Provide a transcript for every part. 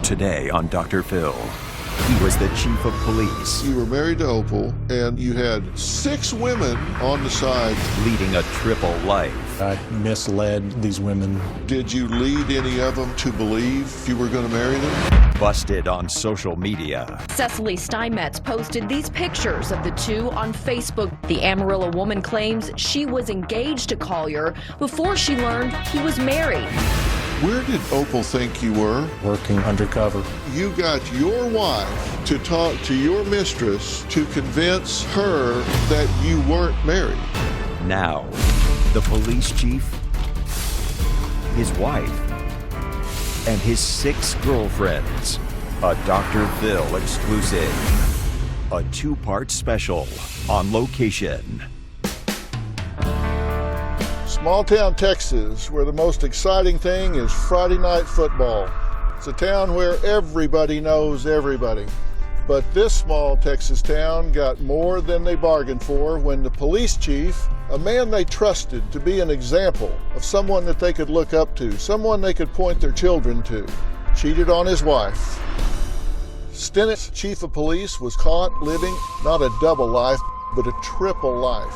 Today on Dr. Phil, he was the chief of police. You were married to Opal, and you had 6 women on the side. Leading a triple life. I misled these women. Did you lead any of them to believe you were going to marry them? Busted on social media. Cecily Steinmetz posted these pictures of the two on Facebook. The Amarillo woman claims she was engaged to Collier before she learned he was married. Where did Opal think you were? Working undercover. You got your wife to talk to your mistress to convince her that you weren't married. Now, the police chief, his wife, and his 6 girlfriends. A Dr. Phil exclusive. A 2-part special on location. Small town Texas, where the most exciting thing is Friday night football. It's a town where everybody knows everybody. But this small Texas town got more than they bargained for when the police chief, a man they trusted to be an example of someone that they could look up to, someone they could point their children to, cheated on his wife. Stennett's chief of police was caught living not a double life, but a triple life.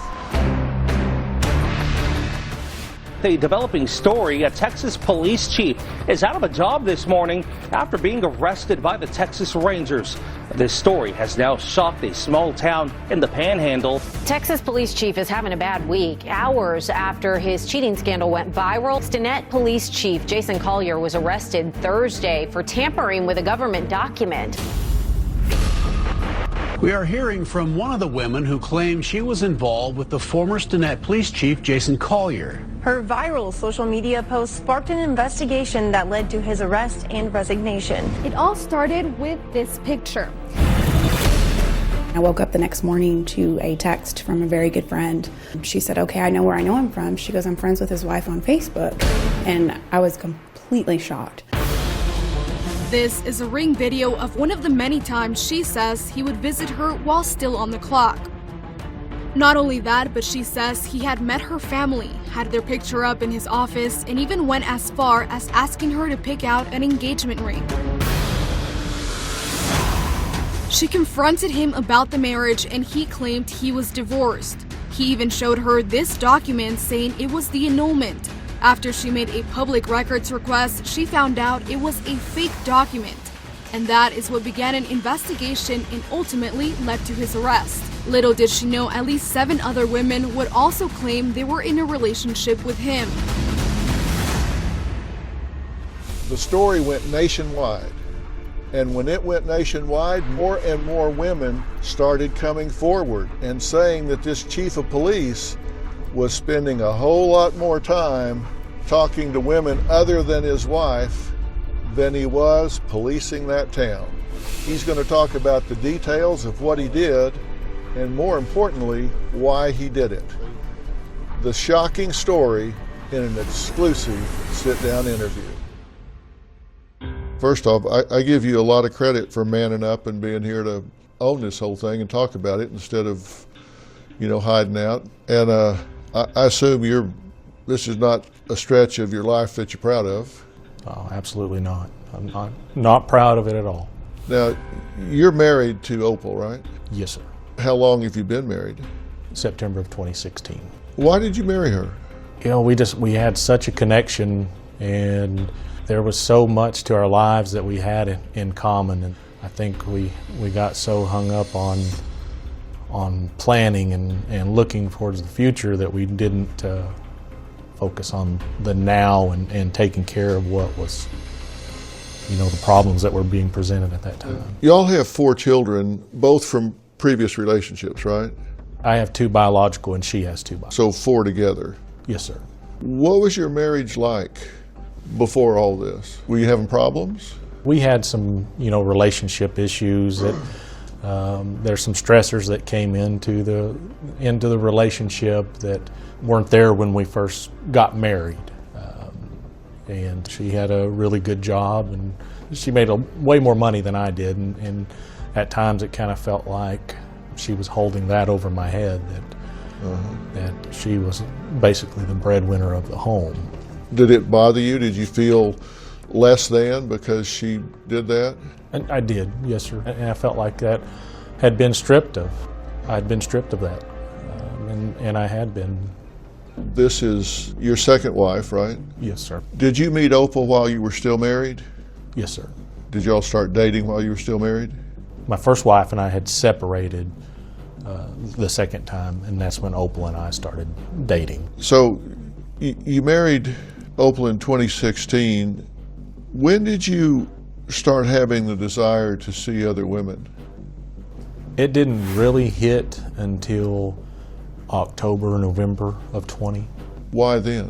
The developing story, a Texas police chief is out of a job this morning after being arrested by the Texas Rangers. This story has now shocked a small town in the Panhandle. Texas police chief is having a bad week. Hours after his cheating scandal went viral, Stinnett police chief Jason Collier was arrested Thursday for tampering with a government document. We are hearing from one of the women who claimed she was involved with the former Stinnett police chief, Jason Collier. Her viral social media post sparked an investigation that led to his arrest and resignation. It all started with this picture. I woke up the next morning to a text from a very good friend. She said, okay, I know where I know him from. She goes, I'm friends with his wife on Facebook. And I was completely shocked. This is a ring video of one of the many times she says he would visit her while still on the clock. Not only that, but she says he had met her family, had their picture up in his office, and even went as far as asking her to pick out an engagement ring. She confronted him about the marriage and he claimed he was divorced. He even showed her this document saying it was the annulment. After she made a public records request, she found out it was a fake document. And that is what began an investigation and ultimately led to his arrest. Little did she know at least 7 other women would also claim they were in a relationship with him. The story went nationwide. And when it went nationwide, more and more women started coming forward and saying that this chief of police was spending a whole lot more time talking to women other than his wife than he was policing that town. He's going to talk about the details of what he did and, more importantly, why he did it. The shocking story in an exclusive sit-down interview. First off, I give you a lot of credit for manning up and being here to own this whole thing and talk about it instead of, hiding out. And I assume this is not a stretch of your life that you're proud of. Oh, absolutely not. I'm not proud of it at all. Now, you're married to Opal, right? Yes, sir. How long have you been married? September of 2016. Why did you marry her? We had such a connection, and there was so much to our lives that we had in common, and I think we got so hung up on planning and looking towards the future that we didn't focus on the now and taking care of what was, the problems that were being presented at that time. You all have 4 children, both from previous relationships, right? I have 2 biological and she has 2 biological. So 4 together? Yes, sir. What was your marriage like before all this? Were you having problems? We had some, relationship issues that there's some stressors that came into the relationship that weren't there when we first got married. And she had a really good job, and she made way more money than I did, and at times it kind of felt like she was holding that over my head, that she was basically the breadwinner of the home. Did it bother you? Did you feel less than because she did that? And I did, yes, sir. And I felt like that had been stripped of. I'd been stripped of that, and I had been. This is your second wife, right? Yes, sir. Did you meet Opal while you were still married? Yes, sir. Did y'all start dating while you were still married? My first wife and I had separated the second time, and that's when Opal and I started dating. So you married Opal in 2016. When did you start having the desire to see other women? It didn't really hit until October, November of 20. Why then?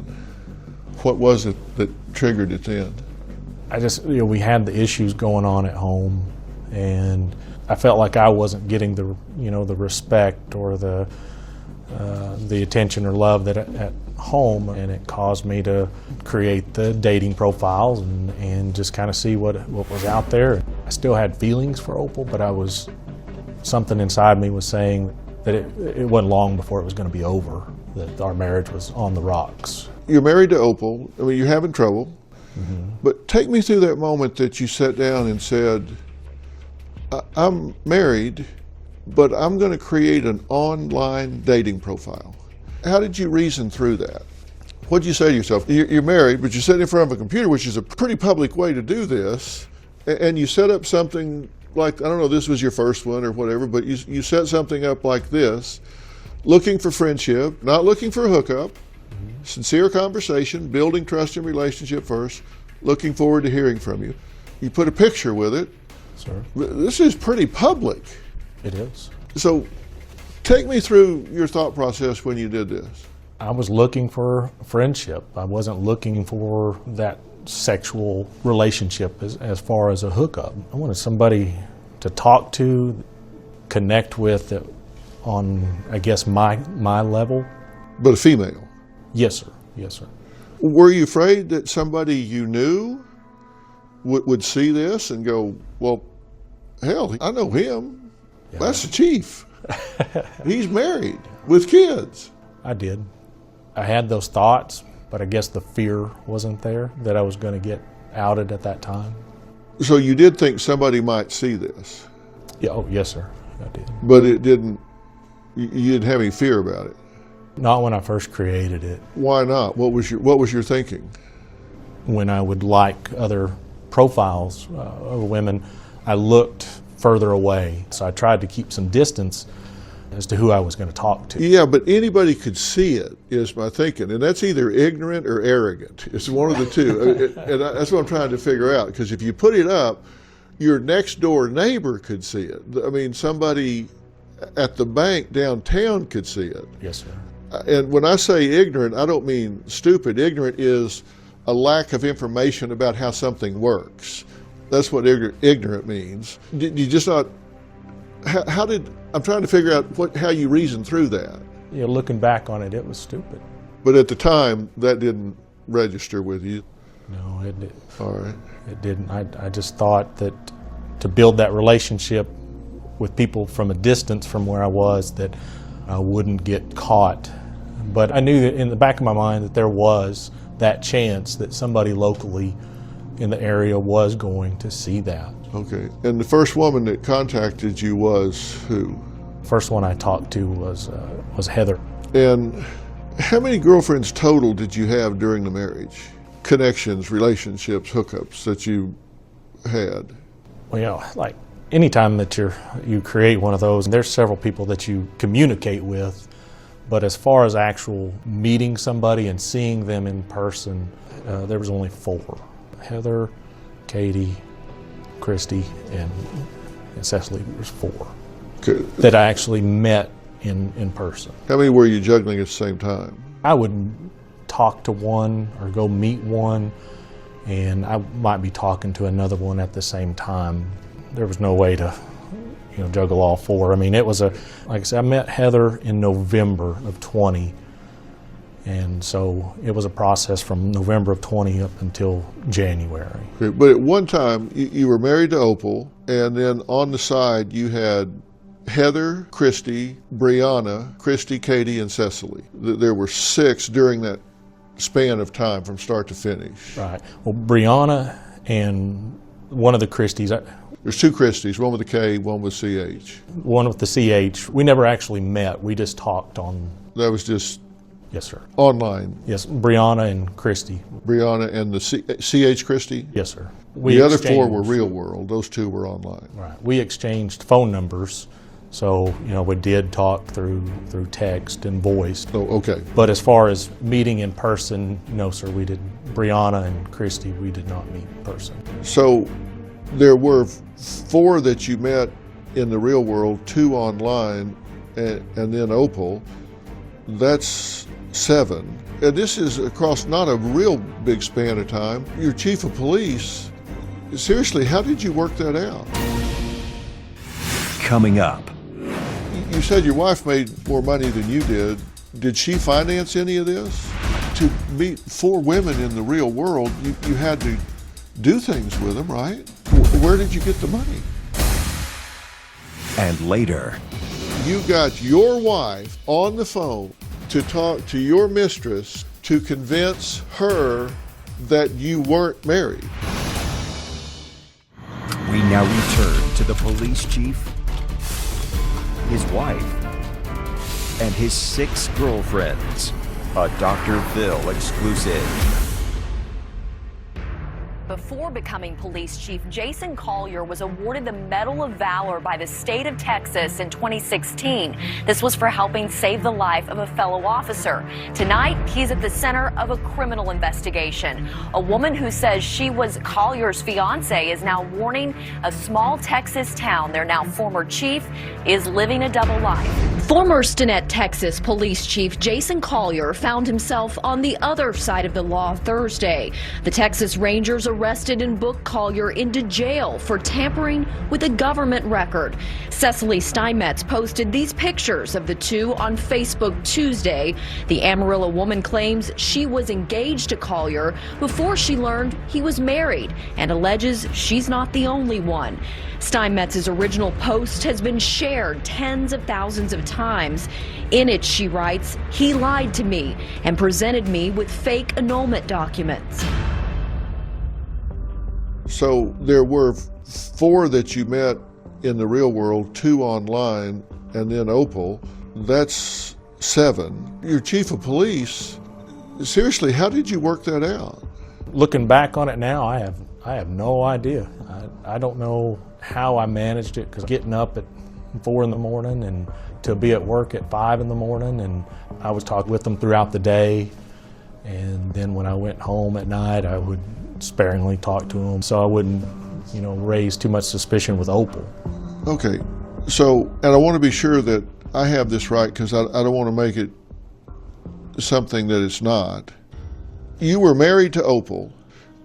What was it that triggered it then? I just, we had the issues going on at home, and I felt like I wasn't getting the, the respect or the attention or love that at home, and it caused me to create the dating profiles and just kind of see what was out there. I still had feelings for Opal, but something inside me was saying that it wasn't long before it was going to be over, that our marriage was on the rocks. You're married to Opal. I mean, you're having trouble. Mm-hmm. But take me through that moment that you sat down and said, I'm married, but I'm going to create an online dating profile. How did you reason through that? What did you say to yourself? You're married, but you're sitting in front of a computer, which is a pretty public way to do this, and you set up something like, I don't know, this was your first one or whatever, but you set something up like this, looking for friendship, not looking for a hookup, sincere conversation, building trust and relationship first, looking forward to hearing from you. You put a picture with it. Sir. This is pretty public. It is. So take me through your thought process when you did this. I was looking for friendship. I wasn't looking for that sexual relationship as far as a hookup. I wanted somebody to talk to, connect with on, I guess, my level. But a female? Yes, sir. Yes, sir. Were you afraid that somebody you knew would see this and go, well, hell, I know him. Yeah. That's the chief. He's married with kids. I did. I had those thoughts, but I guess the fear wasn't there that I was going to get outed at that time. So you did think somebody might see this? Yeah. Oh, yes, sir. I did. But you didn't have any fear about it? Not when I first created it. Why not? What was your thinking? When I would like other profiles of women, I looked further away. So I tried to keep some distance as to who I was going to talk to. Yeah, but anybody could see it, is my thinking. And that's either ignorant or arrogant. It's one of the two. And that's what I'm trying to figure out. Because if you put it up, your next door neighbor could see it. I mean, somebody at the bank downtown could see it. Yes, sir. And when I say ignorant, I don't mean stupid. Ignorant is a lack of information about how something works. That's what ignorant means. Did you just not, I'm trying to figure out how you reasoned through that. Yeah, looking back on it, it was stupid. But at the time, that didn't register with you? No, it didn't. All right. It didn't. I just thought that to build that relationship with people from a distance from where I was, that I wouldn't get caught. But I knew that in the back of my mind that there was that chance that somebody locally in the area was going to see that. Okay. And the first woman that contacted you was who? First one I talked to was Heather. And how many girlfriends total did you have during the marriage? Connections, relationships, hookups that you had? Well, like anytime that you create one of those, there's several people that you communicate with. But as far as actual meeting somebody and seeing them in person, there was only 4. Heather, Katie, Christy, and Cecily. Was 4 that I actually met in person. How many were you juggling at the same time? I would talk to one or go meet one, and I might be talking to another one at the same time. There was no way to juggle all 4. I mean, it was like I said, I met Heather in November of 20, and so it was a process from November of 20 up until January. Okay, but at one time, you were married to Opal, and then on the side, you had Heather, Christy, Brianna, Christy, Katie, and Cecily. There were 6 during that span of time from start to finish. Right. Well, Brianna and one of the Christies. There's two Christies, one with a K, one with CH. One with the CH. We never actually met. We just talked on. That was just. Yes, sir. Online. Yes, Brianna and Christy. Brianna and the CH Christy? Yes, sir. The other four were real world. Those two were online. Right. We exchanged phone numbers, so we did talk through text and voice. Oh, okay. But as far as meeting in person, no, sir. We did. Brianna and Christy, we did not meet in person. So there were 4 that you met in the real world, 2 online, and then Opal. That's 7. And this is across not a real big span of time. You're chief of police. Seriously, how did you work that out? Coming up. You said your wife made more money than you did. Did she finance any of this? To meet 4 women in the real world, you had to do things with them, right? Where did you get the money? And later. You got your wife on the phone to talk to your mistress to convince her that you weren't married. We now return to the police chief, his wife, and his 6 girlfriends. A Dr. Phil exclusive. Before becoming police chief, Jason Collier was awarded the Medal of Valor by the state of Texas in 2016. This was for helping save the life of a fellow officer. Tonight, he's at the center of a criminal investigation. A woman who says she was Collier's fiance is now warning a small Texas town their now former chief is living a double life. Former Stinnett, Texas police chief Jason Collier found himself on the other side of the law Thursday. The Texas Rangers arrested and booked Collier into jail for tampering with a government record. Cecily Steinmetz posted these pictures of the two on Facebook Tuesday. The Amarillo woman claims she was engaged to Collier before she learned he was married and alleges she's not the only one. Steinmetz's original post has been shared tens of thousands of times. In it, she writes, "He lied to me and presented me with fake annulment documents." So there were 4 that you met in the real world, 2 online, and then Opal. That's 7. You're chief of police. Seriously, how did you work that out? Looking back on it now, I have no idea. I don't know how I managed it, because getting up at 4 in the morning and to be at work at 5 in the morning, and I was talking with them throughout the day, and then when I went home at night, I would sparingly talk to them so I wouldn't, raise too much suspicion with Opal. Okay, so, and I want to be sure that I have this right, because I don't want to make it something that it's not. You were married to Opal,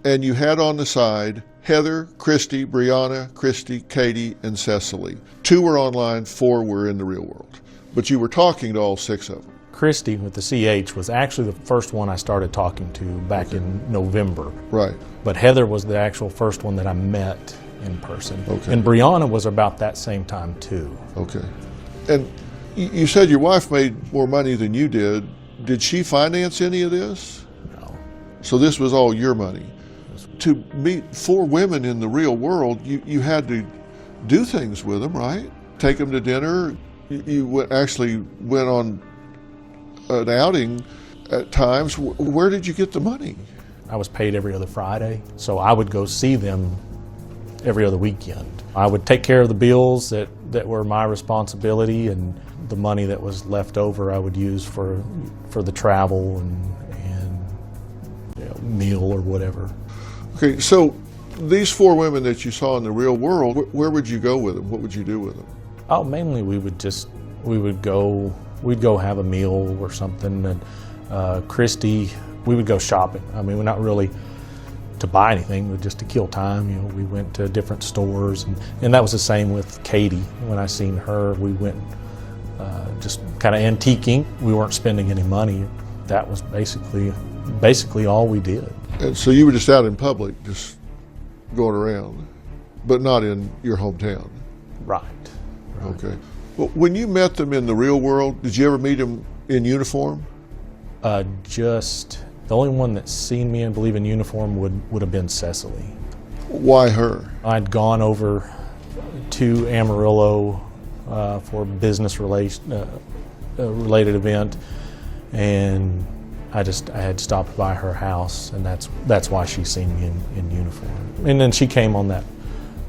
and you had on the side Heather, Christy, Brianna, Christy, Katie, and Cecily. 2 were online, 4 were in the real world. But you were talking to all 6 of them. Christy with the CH was actually the first one I started talking to back in November. Right. But Heather was the actual first one that I met in person. Okay. And Brianna was about that same time too. Okay. And you said your wife made more money than you did. Did she finance any of this? No. So this was all your money? To meet 4 women in the real world, you had to do things with them, right? Take them to dinner. You actually went on an outing at times. Where did you get the money? I was paid every other Friday, so I would go see them every other weekend. I would take care of the bills that were my responsibility, and the money that was left over I would use for the travel and meal or whatever. Okay, so these 4 women that you saw in the real world, where would you go with them? What would you do with them? Oh, mainly we'd go have a meal or something. And Christy, we would go shopping. I mean, we're not really to buy anything, but just to kill time. We went to different stores, and that was the same with Katie. When I seen her, we went just kind of antiquing. We weren't spending any money. That was basically all we did. And so you were just out in public, just going around, but not in your hometown? Right. Okay. Well, when you met them in the real world, did you ever meet them in uniform? Just the only one that's seen me, I believe, in uniform would have been Cecily. Why her? I'd gone over to Amarillo for a business related event, and I had stopped by her house, and that's why she seen me in uniform. And then she came on that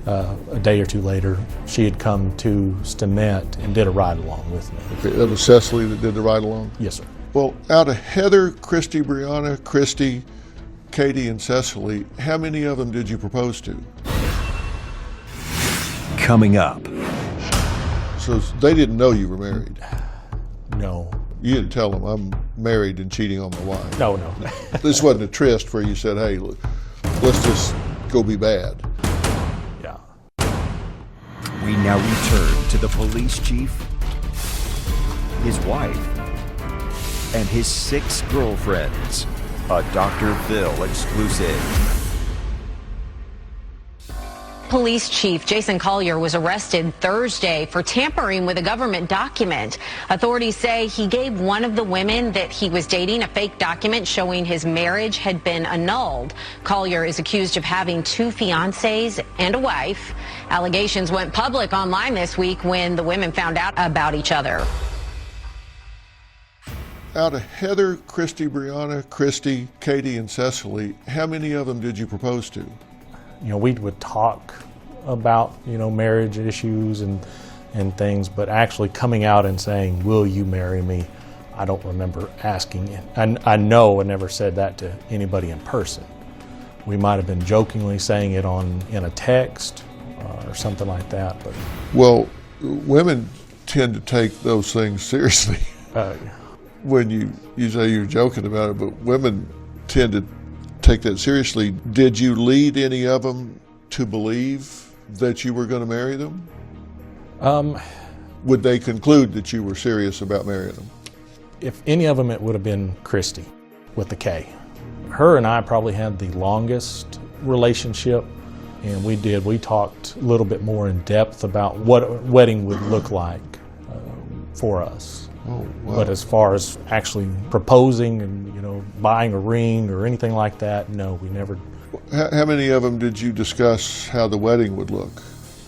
a day or two later. She had come to Stinnett and did a ride along with me. Okay, that was Cecily that did the ride along? Yes, sir. Well, out of Heather, Christy, Brianna, Christy, Katie, and Cecily, how many of them did you propose to? Coming up. So they didn't know you were married? No. You didn't tell them, I'm married and cheating on my wife? No. This wasn't a tryst where you said, hey, let's just go be bad. Yeah. We now return to the police chief, his wife, and his 6 girlfriends. A Dr. Phil exclusive. Police Chief Jason Collier was arrested Thursday for tampering with a government document. Authorities say he gave one of the women that he was dating a fake document showing his marriage had been annulled. Collier is accused of having 2 fiancés and a wife. Allegations went public online this week when the women found out about each other. Out of Heather, Christy, Brianna, Christy, Katie, and Cecily, how many of them did you propose to? We would talk about, marriage issues and things, but actually coming out and saying, will you marry me? I don't remember asking it. I know I never said that to anybody in person. We might have been jokingly saying it in a text or something like that. But well, women tend to take those things seriously. When you say you're joking about it, but women tend to take that seriously. Did you lead any of them to believe that you were going to marry them? Would they conclude that you were serious about marrying them? If any of them, it would have been Christy with the K. Her and I probably had the longest relationship, and we talked a little bit more in depth about what a wedding would look like for us. Oh, wow. But as far as actually proposing and buying a ring or anything like that, no, we never. How many of them did you discuss how the wedding would look?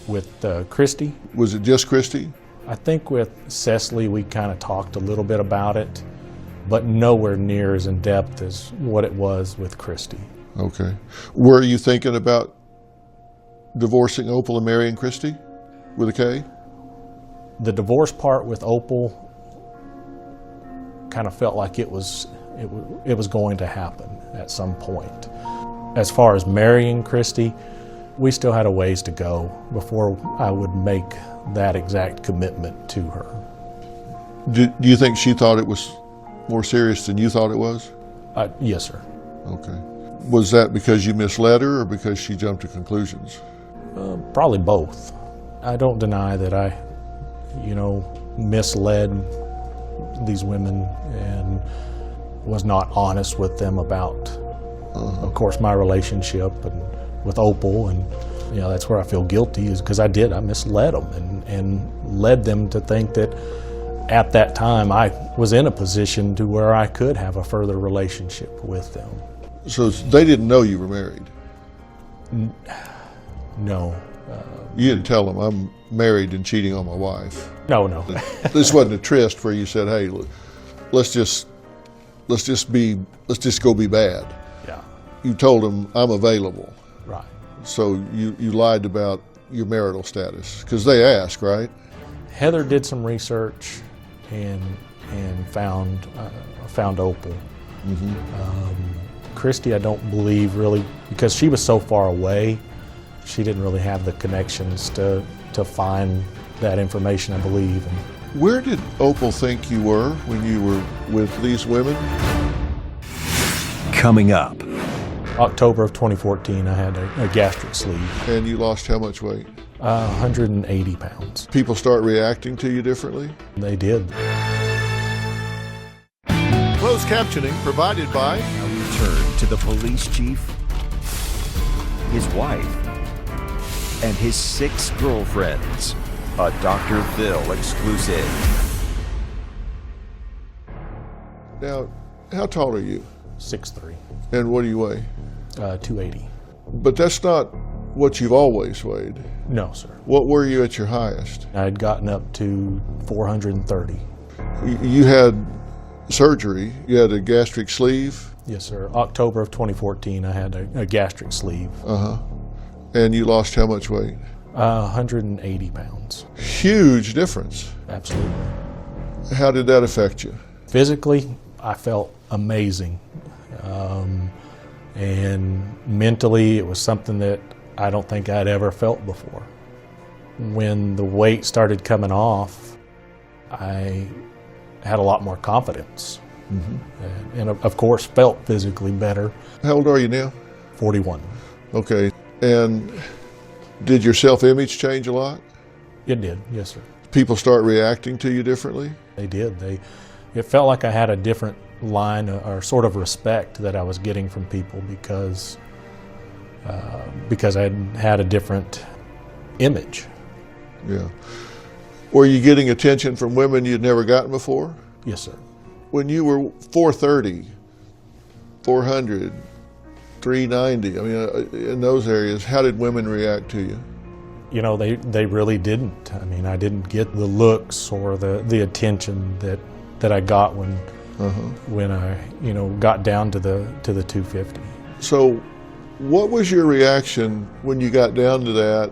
With Christy? Was it just Christy? I think with Cecily we kind of talked a little bit about it, but nowhere near as in depth as what it was with Christy. Okay. Were you thinking about divorcing Opal and marrying Christy with a K? The divorce part with Opal kind of felt like it was going to happen at some point. As far as marrying Christy, we still had a ways to go before I would make that exact commitment to her. Do you think she thought it was more serious than you thought it was? Yes, sir. Okay. Was that because you misled her or because she jumped to conclusions? Probably both. I don't deny that I, misled these women and was not honest with them about, of course, my relationship and with Opal, and that's where I feel guilty, is because I misled them and led them to think that at that time I was in a position to where I could have a further relationship with them. So they didn't know you were married? No. You didn't tell them, I'm married and cheating on my wife? No. This wasn't a tryst where you said, hey, let's just go be bad. Yeah. You told them, I'm available. Right. So you lied about your marital status, because they ask, right? Heather did some research and found Opal. Mm-hmm. Christy, I don't believe really, because she was so far away, she didn't really have the connections to find that information, I believe. Where did Opal think you were when you were with these women? Coming up. October of 2014, I had a gastric sleeve. And you lost how much weight? 180 pounds. People start reacting to you differently? They did. Closed captioning provided by... Now return to the police chief, his wife, and his 6 girlfriends. A Dr. Phil exclusive. Now, how tall are you? 6'3". And what do you weigh? 280. But that's not what you've always weighed? No, sir. What were you at your highest? I had gotten up to 430. You had surgery. You had a gastric sleeve? Yes, sir. October of 2014, I had a gastric sleeve. Uh-huh. And you lost how much weight? 180 pounds. Huge difference. Absolutely. How did that affect you? Physically, I felt amazing. And mentally, it was something that I don't think I'd ever felt before. When the weight started coming off, I had a lot more confidence. Mm-hmm. And of course, felt physically better. How old are you now? 41. Okay. And did your self-image change a lot? It did, yes, sir. People start reacting to you differently? They did. It felt like I had a different line or sort of respect that I was getting from people because I had a different image. Yeah. Were you getting attention from women you'd never gotten before? Yes, sir. When you were 430, 400, 390, I mean, in those areas, how did women react to you? You know, they really didn't. I mean, I didn't get the looks or the attention that I got when I got down to the 250. So, what was your reaction when you got down to that,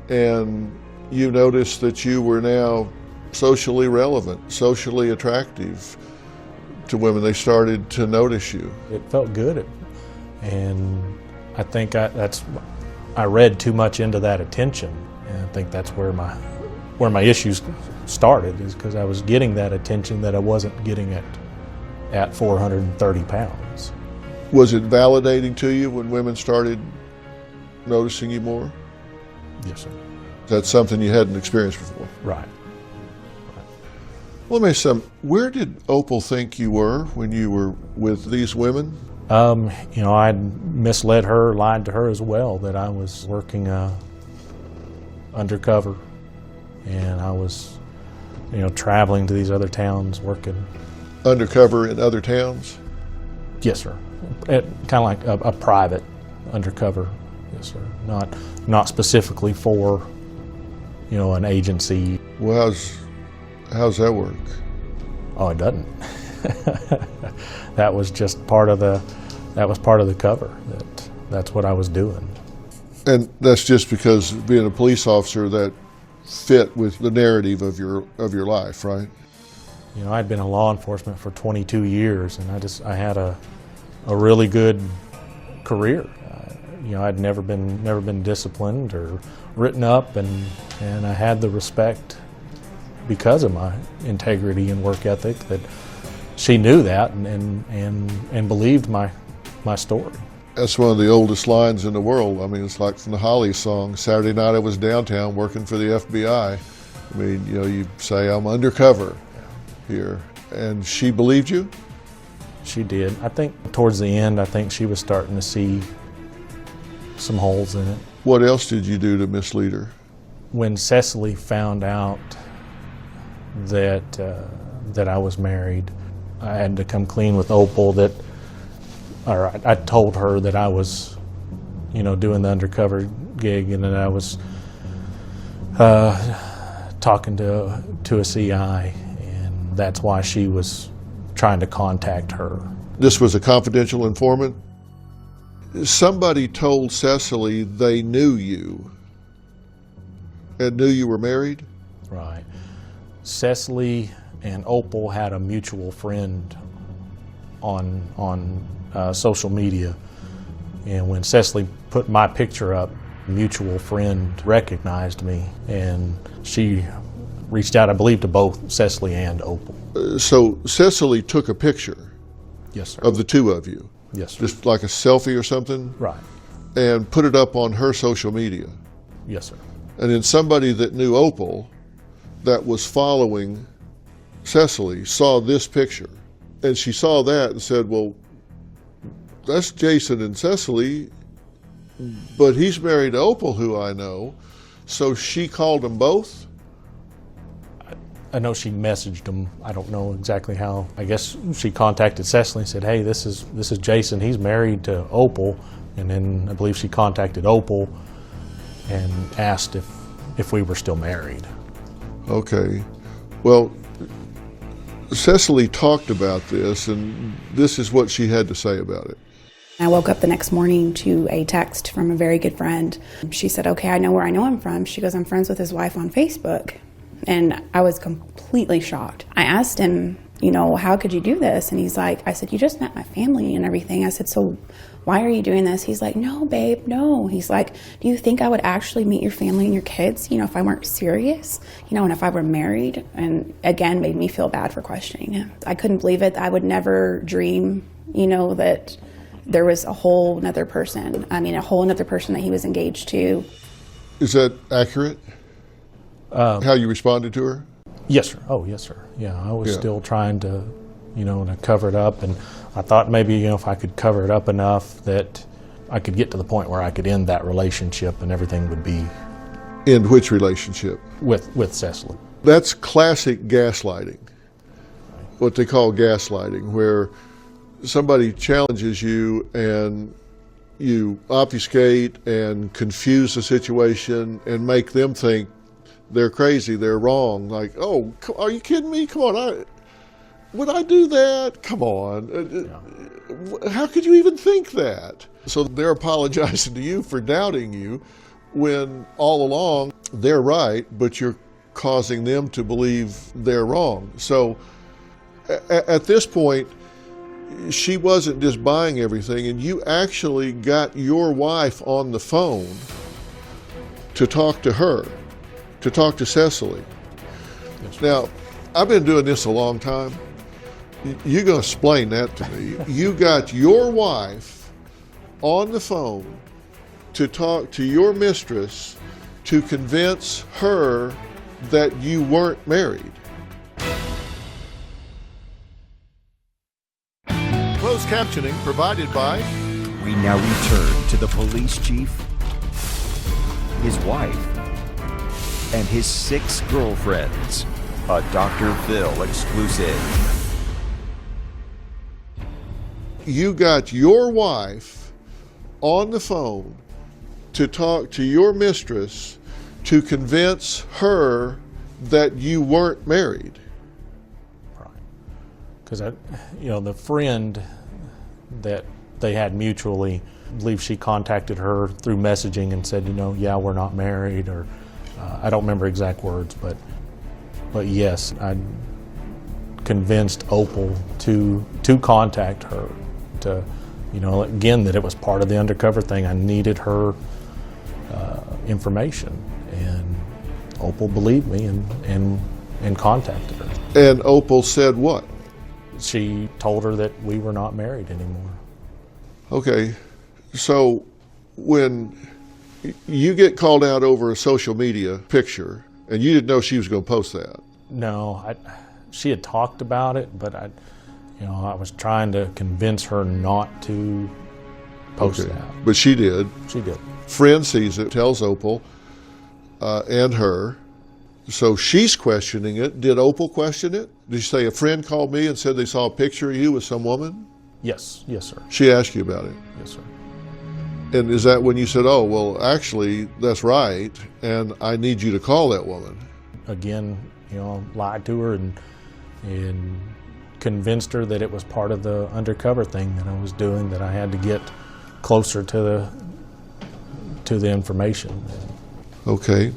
and you noticed that you were now socially relevant, socially attractive to women? They started to notice you. It felt good, and I think I read too much into that attention, and I think that's where my issues started, is because I was getting that attention that I wasn't getting at 430 pounds. Was it validating to you when women started noticing you more? Yes, sir. That's something you hadn't experienced before? Right. Well, let me ask you something. Where did Opal think you were when you were with these women? I'd misled her, lied to her as well, that I was working undercover, and I was, traveling to these other towns working. Undercover in other towns? Yes, sir. Kind of like a private undercover. Yes, sir. Not specifically for, an agency. Well, how's that work? Oh, it doesn't. That was just part of the cover. That's what I was doing. And that's just because being a police officer, that fit with the narrative of your life, right? I'd been in law enforcement for 22 years, and I had a really good career. I'd never been disciplined or written up, and I had the respect because of my integrity and work ethic. That she knew that and believed my story. That's one of the oldest lines in the world. I mean, it's like from the Holly song, Saturday night I was downtown working for the FBI. I mean, you say, I'm undercover here. And she believed you? She did. I think towards the end, I think she was starting to see some holes in it. What else did you do to mislead her? When Cecily found out that I was married, I had to come clean with Opal I told her that I was, doing the undercover gig, and that I was talking to a CI, and that's why she was trying to contact her. This was a confidential informant? Somebody told Cecily they knew you and knew you were married? Right. Cecily and Opal had a mutual friend on social media, and when Cecily put my picture up, a mutual friend recognized me, and she reached out, I believe, to both Cecily and Opal. So Cecily took a picture? Yes, sir. Of the two of you? Yes, sir. Just like a selfie or something? Right. And put it up on her social media? Yes, sir. And then somebody that knew Opal that was following Cecily saw this picture, and she saw that and said, well, that's Jason and Cecily, but he's married to Opal, who I know. So she called them both? I know she messaged them. I don't know exactly how. I guess she contacted Cecily and said, hey, this is Jason. He's married to Opal. And then I believe she contacted Opal and asked if we were still married. Okay. Well, Cecily talked about this, and this is what she had to say about it. I woke up the next morning to a text from a very good friend. She said, okay, I know where I know him from. She goes, I'm friends with his wife on Facebook. And I was completely shocked. I asked him, you know, how could you do this? And he's like, I said, you just met my family and everything. I said, so why are you doing this? He's like, no, babe, no. He's like, do you think I would actually meet your family and your kids, you know, if I weren't serious, you know, and if I were married? And again, made me feel bad for questioning him. I couldn't believe it. I would never dream, you know, that there was a whole nother person. I mean, a whole nother person that he was engaged to. Is that accurate? How you responded to her? Yes, sir. Oh, yes, sir. Yeah, I was still trying to, you know, to cover it up, and I thought maybe, you know, if I could cover it up enough that I could get to the point where I could end that relationship and everything would be. End which relationship? With Cecily. That's classic gaslighting. What they call gaslighting, where somebody challenges you and you obfuscate and confuse the situation and make them think they're crazy, they're wrong. Like, oh, are you kidding me? Come on, would I do that? Come on. How could you even think that? So they're apologizing to you for doubting you when all along they're right, but you're causing them to believe they're wrong. So at this point, she wasn't just buying everything, and you actually got your wife on the phone to talk to her, to talk to Cecily. Yes. Now, I've been doing this a long time. You're going to explain that to me. You got your wife on the phone to talk to your mistress to convince her that you weren't married. Closed captioning provided by... We now return to the police chief, his wife, and his 6 girlfriends. A Dr. Phil exclusive. You got your wife on the phone to talk to your mistress to convince her that you weren't married. Right. Because, you know, the friend that they had mutually, I believe she contacted her through messaging and said, you know, yeah, we're not married, or I don't remember exact words, but yes, I convinced Opal to contact her, to, you know, again, that it was part of the undercover thing. I needed her information, and Opal believed me and contacted her. And Opal said what? She told her that we were not married anymore. Okay, so when you get called out over a social media picture, and you didn't know she was going to post that? No, she had talked about it, but I was trying to convince her not to post that. But she did. She did. Friend sees it, tells Opal and her. So she's questioning it. Did Opal question it? Did she say, a friend called me and said they saw a picture of you with some woman? Yes, sir. She asked you about it? Yes, sir. And is that when you said, oh, well, actually, that's right, and I need you to call that woman? Again, you know, lied to her and convinced her that it was part of the undercover thing that I was doing, that I had to get closer to the information. Okay.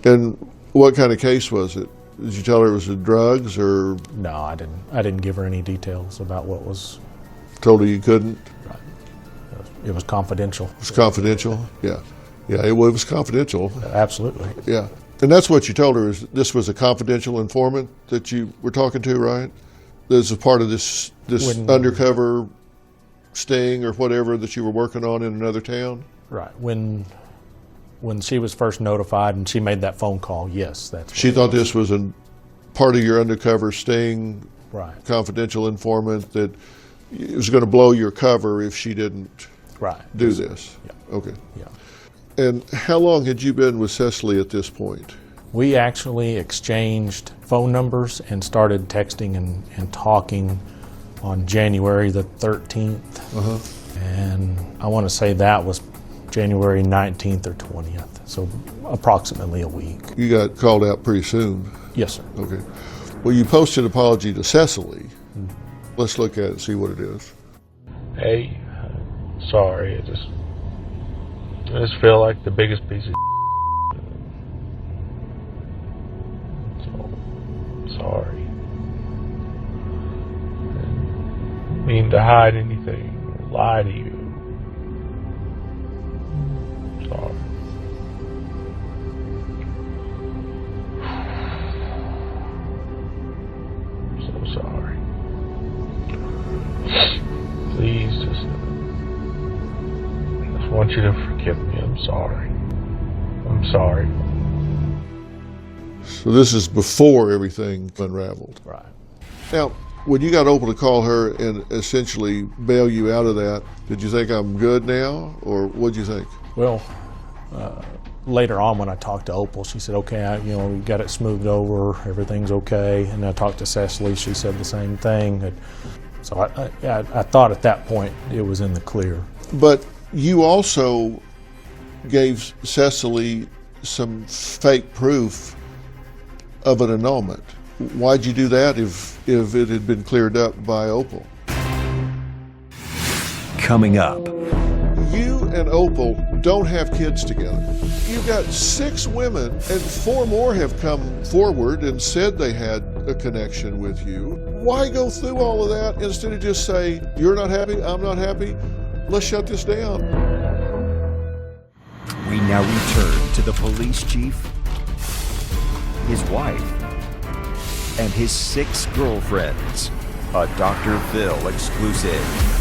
And what kind of case was it? Did you tell her it was the drugs, or? No, I didn't give her any details about what was. Told her you couldn't? Right. It was confidential. It was confidential? Yeah. Yeah, it was confidential. Absolutely. Yeah. And that's what you told her, is this was a confidential informant that you were talking to, right? This is part of this undercover sting or whatever that you were working on in another town? Right. When she was first notified and she made that phone call, yes, that's. She thought this was a part of your undercover sting, right? Confidential informant, that it was going to blow your cover if she didn't do this. Yeah. Okay. Yeah. And how long had you been with Cecily at this point? We actually exchanged phone numbers and started texting and talking on January the 13th. And I want to say that was January 19th or 20th. So approximately a week. You got called out pretty soon. Yes, sir. Okay. Well, you posted an apology to Cecily. Let's look at it and see what it is. Hey, sorry, I just feel like the biggest piece of so sorry. Didn't mean to hide anything or lie to you. Sorry. So sorry. Please just want you to forgive me. I'm sorry. I'm sorry. So this is before everything unraveled. Right. Now, when you got Opal to call her and essentially bail you out of that, did you think I'm good now, or what'd you think? Well, later on when I talked to Opal, she said, okay, we got it smoothed over, everything's okay. And I talked to Cecily, she said the same thing. So I thought at that point it was in the clear. But you also gave Cecily some fake proof of an annulment. Why'd you do that if it had been cleared up by Opal? Coming up. You and Opal don't have kids together. You've got 6 women, and 4 more have come forward and said they had a connection with you. Why go through all of that instead of just say, you're not happy, I'm not happy, let's shut this down? We now return to the police chief, his wife, and his 6 girlfriends. A Dr. Phil exclusive.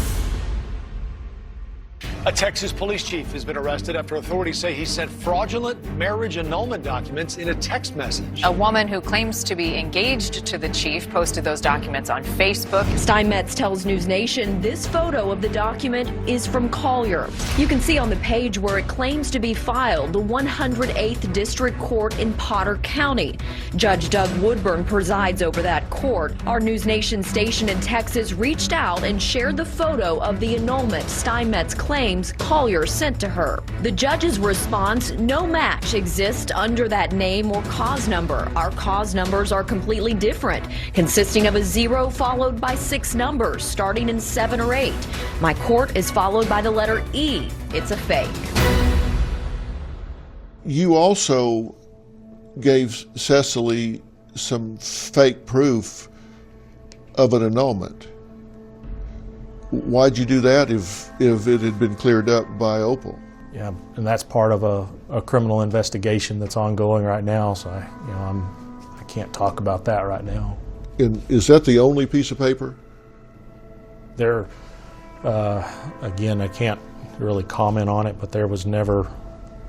A Texas police chief has been arrested after authorities say he sent fraudulent marriage annulment documents in a text message. A woman who claims to be engaged to the chief posted those documents on Facebook. Steinmetz tells News Nation this photo of the document is from Collier. You can see on the page where it claims to be filed, the 108th District Court in Potter County. Judge Doug Woodburn presides over that court. Our News Nation station in Texas reached out and shared the photo of the annulment Steinmetz claims Collier sent to her. The judge's response, no match exists under that name or cause number. Our cause numbers are completely different, consisting of a 0 followed by 6 numbers, starting in 7 or 8. My court is followed by the letter E. It's a fake. You also gave Cecily some fake proof of an annulment. Why'd you do that if it had been cleared up by Opal? Yeah, and that's part of a criminal investigation that's ongoing right now. So I can't talk about that right now. And is that the only piece of paper? There, again, I can't really comment on it, but there was never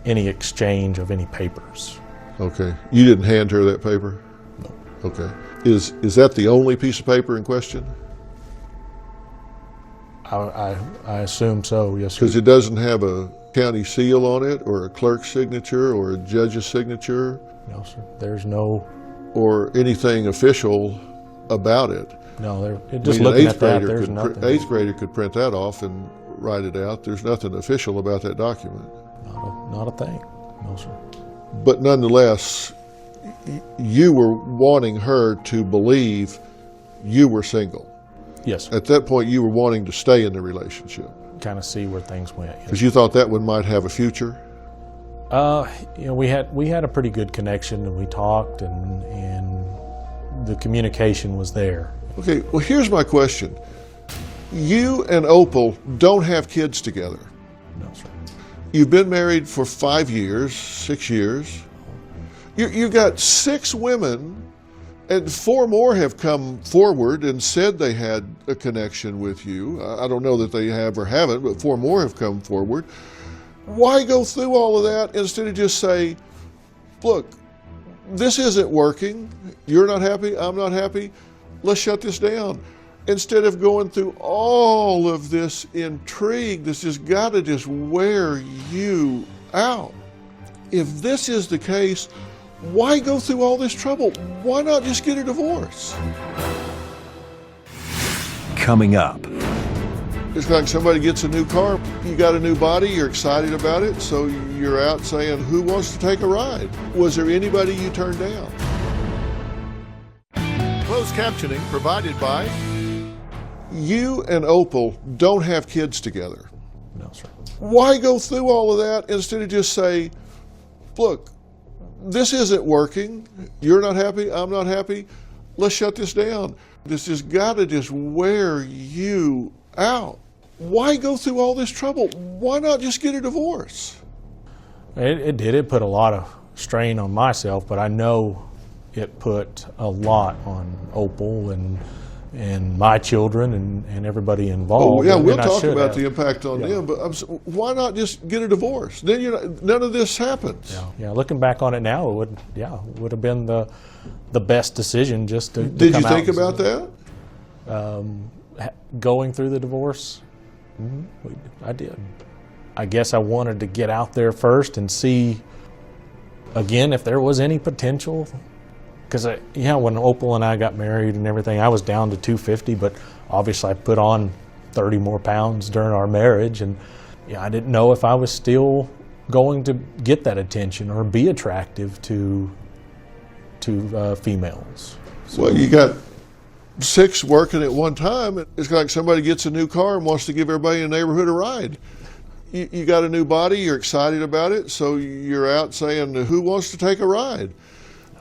any exchange of any papers. Okay, you didn't hand her that paper? No. Okay, is that the only piece of paper in question? I assume so, yes, sir. Because it doesn't have a county seal on it, or a clerk's signature, or a judge's signature? No, sir. There's no... Or anything official about it? No, just looking at that, there's nothing. 8th grader could print that off and write it out. There's nothing official about that document. Not a thing. No, sir. But nonetheless, you were wanting her to believe you were single. Yes, sir. At that point, you were wanting to stay in the relationship. Kind of see where things went. Because you thought that one might have a future? We had a pretty good connection, and we talked, and the communication was there. Okay, well, here's my question. You and Opal don't have kids together. No, sir. You've been married for 5 years, 6 years. You've got 6 women, and 4 more have come forward and said they had a connection with you. I don't know that they have or haven't, but 4 more have come forward. Why go through all of that instead of just say, look, this isn't working. You're not happy, I'm not happy. Let's shut this down. Instead of going through all of this intrigue that's just got to just wear you out. If this is the case, why go through all this trouble? Why not just get a divorce? Coming up. It's like somebody gets a new car, you got a new body, you're excited about it, so you're out saying, who wants to take a ride? Was there anybody you turned down? Closed captioning provided by... You and Opal don't have kids together. No, sir. Why go through all of that instead of just say, look, this isn't working. You're not happy, I'm not happy. Let's shut this down. This has got to just wear you out. Why go through all this trouble? Why not just get a divorce? It did. It put a lot of strain on myself, but I know it put a lot on Opal and my children and everybody involved. Oh, yeah, we'll and talk about the impact on them, but why not just get a divorce? Then none of this happens. Yeah, looking back on it now, it would have been the best decision just to Did come you think out about that? Going through the divorce? I did. I guess I wanted to get out there first and see, again, if there was any potential. Because, when Opal and I got married and everything, I was down to 250, but obviously I put on 30 more pounds during our marriage, and I didn't know if I was still going to get that attention or be attractive to females. So, well, you got 6 working at one time. It's like somebody gets a new car and wants to give everybody in the neighborhood a ride. You got a new body, you're excited about it, so you're out saying, who wants to take a ride?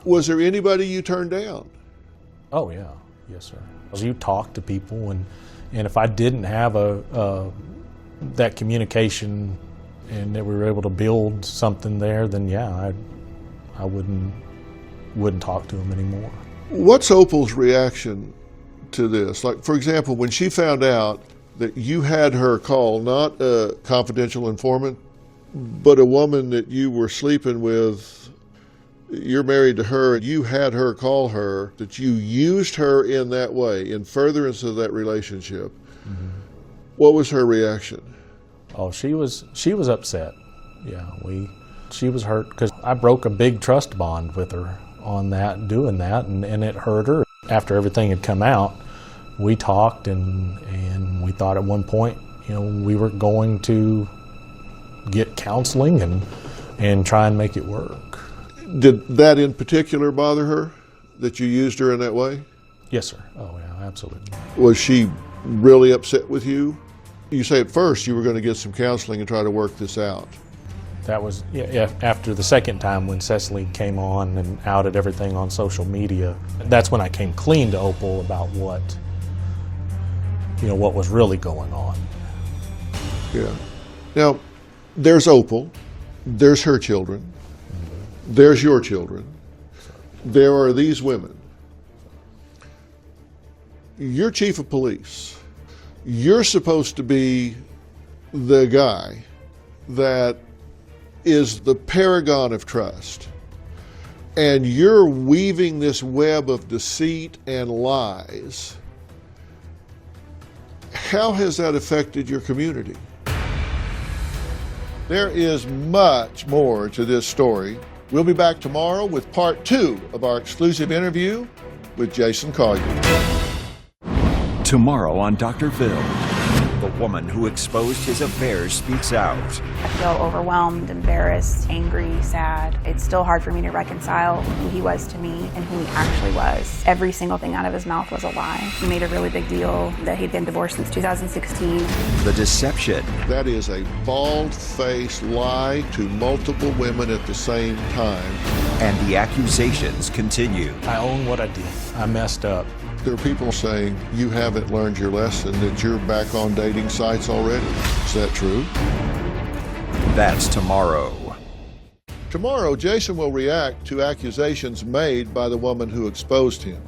Was there anybody you turned down? Oh, yeah. Yes, sir. You talk to people, and if I didn't have that communication and that we were able to build something there, then I wouldn't talk to them anymore. What's Opal's reaction to this? Like, for example, when she found out that you had her call not a confidential informant, but a woman that you were sleeping with, you're married to her, and you had her call her, that you used her in that way, in furtherance of that relationship. Mm-hmm. What was her reaction? Oh, she was upset. Yeah, she was hurt because I broke a big trust bond with her on that, doing that, and it hurt her. After everything had come out, we talked, and we thought at one point, we were going to get counseling and try and make it work. Did that in particular bother her, that you used her in that way? Yes, sir. Oh, yeah, absolutely. Was she really upset with you? You say at first you were going to get some counseling and try to work this out. That was after the second time when Cecily came on and outed everything on social media. That's when I came clean to Opal about what was really going on. Yeah. Now, there's Opal, there's her children, there's your children, there are these women. You're chief of police. You're supposed to be the guy that is the paragon of trust. And you're weaving this web of deceit and lies. How has that affected your community? There is much more to this story. We'll be back tomorrow with part 2 of our exclusive interview with Jason Collier. Tomorrow on Dr. Phil, the woman who exposed his affairs speaks out. I feel overwhelmed, embarrassed, angry, sad. It's still hard for me to reconcile who he was to me and who he actually was. Every single thing out of his mouth was a lie. He made a really big deal that he'd been divorced since 2016. The deception. That is a bald-faced lie to multiple women at the same time. And the accusations continue. I own what I did. I messed up. There are people saying you haven't learned your lesson, that you're back on dating sites already. Is that true? That's tomorrow. Tomorrow, Jason will react to accusations made by the woman who exposed him.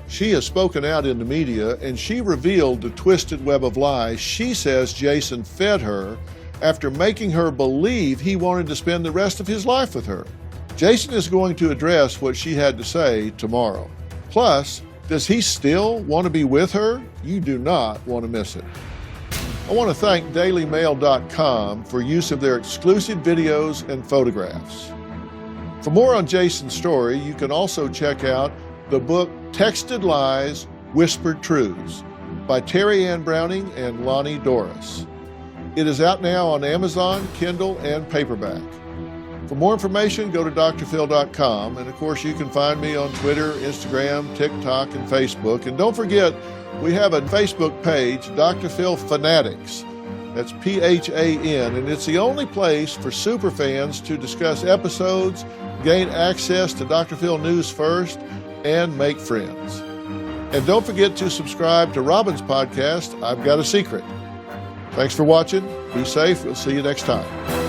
She has spoken out in the media, and she revealed the twisted web of lies she says Jason fed her after making her believe he wanted to spend the rest of his life with her. Jason is going to address what she had to say tomorrow. Plus, does he still want to be with her? You do not want to miss it. I want to thank DailyMail.com for use of their exclusive videos and photographs. For more on Jason's story, you can also check out the book Texted Lies, Whispered Truths. by Terry Ann Browning and Lonnie Doris. It is out now on Amazon, Kindle, and paperback. For more information, go to drphil.com. And of course, you can find me on Twitter, Instagram, TikTok, and Facebook. And don't forget, we have a Facebook page, Dr. Phil Fanatics. That's P-H-A-N. And it's the only place for superfans to discuss episodes, gain access to Dr. Phil News First, and make friends. And don't forget to subscribe to Robin's podcast, I've Got a Secret. Thanks for watching. Be safe. We'll see you next time.